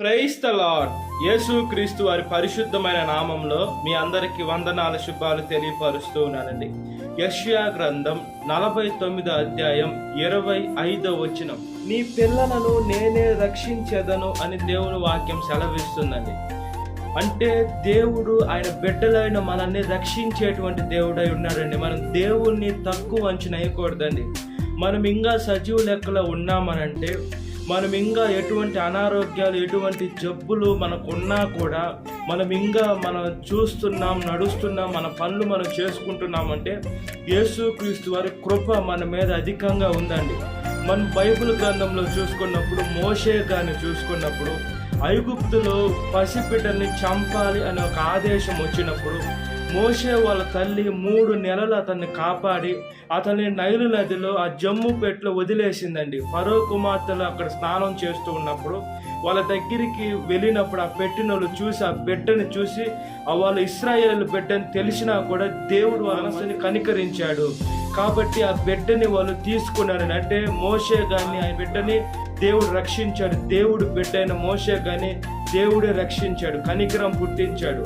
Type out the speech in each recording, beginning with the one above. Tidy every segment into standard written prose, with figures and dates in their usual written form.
Praise the lord. యేసుక్రీస్తు వారి పరిశుద్ధమైన నామంలో మీ అందరికీ వందనాల శుభాలు తెలియపరుస్తూ ఉన్నానండి. యెషయా గ్రంథం 49 అధ్యాయం 25 వచనం, నీ పిల్లలను నేనే రక్షించెదను అని దేవుని వాక్యం సెలవిస్తుందండి. అంటే దేవుడు ఆయన బిడ్డలైన మనల్ని రక్షించేటువంటి దేవుడై ఉన్నాడండి. మనం దేవుణ్ణి తక్కువ అంచనా వేయకూడదండి. మనం ఇంకా సజీవ లెక్కలో ఉన్నామనంటే, మనం ఇంకా ఎటువంటి అనారోగ్యాలు, ఎటువంటి జబ్బులు మనకున్నా కూడా మనం చూస్తున్నాం, నడుస్తున్నాం, మన పనులు మనం చేసుకుంటున్నామంటే యేసుక్రీస్తు వారి కృప మన మీద అధికంగా ఉందండి. మనం బైబిల్ గ్రంథంలో చూసుకున్నప్పుడు, మోషే గారిని చూసుకున్నప్పుడు, ఐగుప్తులో పసిపిట్టల్ని చంపాలి అనే ఒక ఆదేశం వచ్చినప్పుడు మోషే వాళ్ళ తల్లి 3 నెలలు అతన్ని కాపాడి అతన్ని నైలు నదిలో ఆ జమ్ముపేటలో వదిలేసిందండి. ఫరో కుమార్తెలు అక్కడ స్నానం చేస్తూ ఉన్నప్పుడు వాళ్ళ దగ్గరికి వెళ్ళినప్పుడు ఆ పెట్టినోళ్ళు చూసి, ఆ బిడ్డని చూసి, వాళ్ళ ఇశ్రాయేలు బిడ్డని తెలిసినా కూడా దేవుడు వాళ్ళ మనసుని కనికరించాడు. కాబట్టి ఆ బిడ్డని వాళ్ళు తీసుకున్నారు. అంటే మోషే గాని ఆ బిడ్డని దేవుడు రక్షించాడు. దేవుడు బిడ్డ అయిన మోషే గాని దేవుడే రక్షించాడు, కనికరం పుట్టించాడు.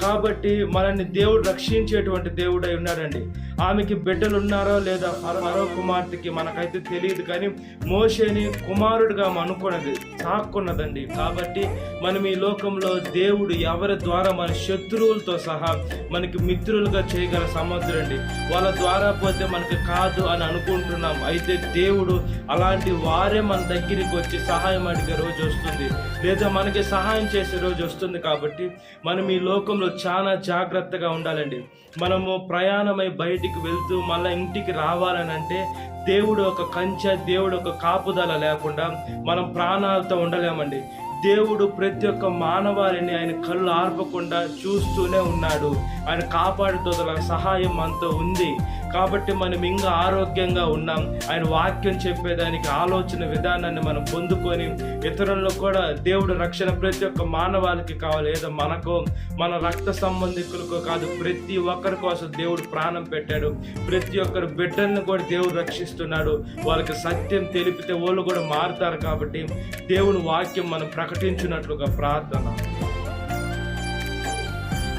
కాబట్టి మనల్ని దేవుడు రక్షించేటువంటి దేవుడై ఉన్నాడండి. ఆమెకి బిడ్డలు ఉన్నారో లేదా ఫరో కుమార్తెకి మనకైతే తెలియదు, కానీ మోషేని కుమారుడిగా అనుకున్నది, సాక్కున్నదండి. కాబట్టి మనం ఈ లోకంలో దేవుడు ఎవరి ద్వారా మన శత్రువులతో సహా మనకి మిత్రులుగా చేయగల సమర్థుడండి. వాళ్ళ ద్వారా పోతే మనకి కాదు అని అనుకుంటున్నాం. అయితే దేవుడు అలాంటి వారే మన దగ్గరికి వచ్చి సహాయం అడిగే రోజు వస్తుంది, లేదా మనకి సహాయం చేసే రోజు వస్తుంది. కాబట్టి మనం ఈ లోకంలో చాలా జాగ్రత్తగా ఉండాలండి. మనము ప్రయాణమై బయటికి వెళ్తూ మళ్ళీ ఇంటికి రావాలని అంటే దేవుడు ఒక కంచె, దేవుడు ఒక కాపుదల లేకుండా మనం ప్రాణాలతో ఉండలేమండి. దేవుడు ప్రతి ఒక్క మానవాళిని ఆయన కళ్ళు ఆర్పకుండా చూస్తూనే ఉన్నాడు. ఆయన కాపాడుతూ సహాయం మనతో ఉంది. కాబట్టి మనం ఇంకా ఆరోగ్యంగా ఉన్నాం. ఆయన వాక్యం చెప్పేదానికి ఆలోచన విధానాన్ని మనం పొందుకొని ఇతరుల్లో కూడా దేవుడు రక్షణ ప్రతి ఒక్క మానవాళికి కావాలి. ఏదో మనకో మన రక్త సంబంధికులకో కాదు, ప్రతి ఒక్కరి కోసం దేవుడు ప్రాణం పెట్టాడు. ప్రతి ఒక్కరి బిడ్డల్ని కూడా దేవుడు రక్షిస్తున్నాడు. వాళ్ళకి సత్యం తెలిపితే వాళ్ళు కూడా మారుతారు. కాబట్టి దేవుని వాక్యం మనం ప్రకటించినట్లుగా ప్రార్థన.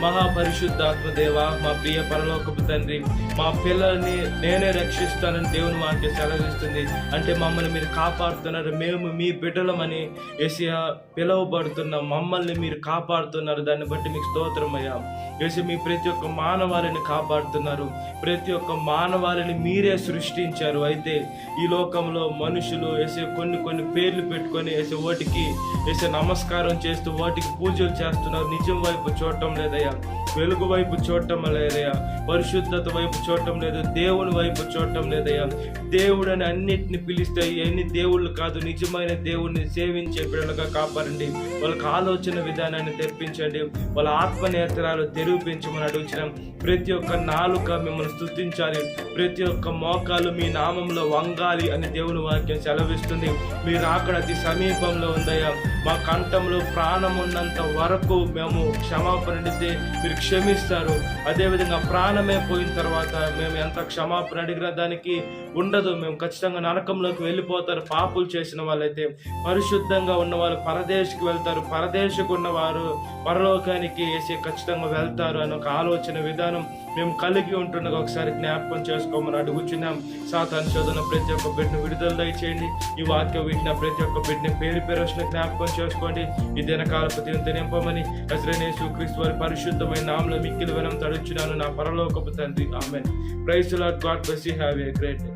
మహాపరిశుద్ధాత్మ దేవ, మా ప్రియ పరలోకపు తండ్రి, మా పిల్లల్ని నేనే రక్షిస్తానని దేవుని వాక్యం సెలవిస్తుంది. అంటే మమ్మల్ని మీరు కాపాడుతున్నారు, మేము మీ బిడ్డలమని యేసయ్యా పిలువబడుతున్న మమ్మల్ని మీరు కాపాడుతున్నారు. దాన్ని బట్టి మీకు స్తోత్రం అయ్యా. యేసయ్య మీ ప్రతి ఒక్క మానవాళిని కాపాడుతున్నారు. ప్రతి ఒక్క మానవాళిని మీరే సృష్టించారు. అయితే ఈ లోకంలో మనుషులు యేసయ్య కొన్ని పేర్లు పెట్టుకొని వాటికి నమస్కారం చేస్తూ వాటికి పూజలు చేస్తున్నారు. నిజం వైపు చూడటం లేదయ్యా, వెలుగు వైపు చూడటం లేదయ్యా, పరిశుద్ధత వైపు చూడటం లేదు, దేవుని వైపు చూడటం లేదయ్యా. దేవుడని అన్నిటిని పిలిస్తే ఎన్ని దేవుళ్ళు కాదు, నిజమైన దేవుడిని సేవించే బిడ్డలుగా కాపాడండి. వాళ్ళకి ఆలోచన విధానాన్ని తెప్పించండి. వాళ్ళ ఆత్మనేత్రాలు తెరిపించమని అడుగుతున్నాం. ప్రతి ఒక్క నాలుక మిమ్మల్ని స్తుతించాలి, ప్రతి ఒక్క మోకాలు మీ నామంలో వంగాలి అని దేవుని వాక్యం సెలవిస్తుంది. మీరు అక్కడ అతి సమీపంలో ఉందయ్యా. మా కంఠంలో ప్రాణం ఉన్నంత వరకు మేము క్షమాపణ అడిగితే మీరు క్షమిస్తారు. అదేవిధంగా ప్రాణమే పోయిన తర్వాత మేము ఎంత క్షమాపణ అడిగినా దానికి ఉండదు. మేము ఖచ్చితంగా నరకంలోకి వెళ్ళిపోతారు. పాపులు చేసిన వాళ్ళైతే పరిశుద్ధంగా ఉన్న వాళ్ళు పరదేశికి వెళ్తారు, పరదేశకు ఉన్నవారు పరలోకానికి వేసి ఖచ్చితంగా వెళ్తారు అని ఒక ఆలోచన విధానం మేము కలిగి ఉంటుండగా ఒకసారి జ్ఞాపకం చేసుకోమని అడుగుచున్నాం. సాతాను శోధన ప్రతి ఒక్క బిడ్డను విడుదల దయచేయండి. ఈ వాక్యం వింటున్న ప్రతి ఒక్క బిడ్డని పేరు వచ్చిన జ్ఞాపకం చేసుకోండి. ఈ దినకాలపు నింపమని యేసుక్రీస్తు వారి పరిశుద్ధమైన నామములో మిక్కిలి వినయం తడుచున్నాను నా పరలోకపు తండ్రి. ఆమేన్. Praise the lord. God bless you. Have a great day.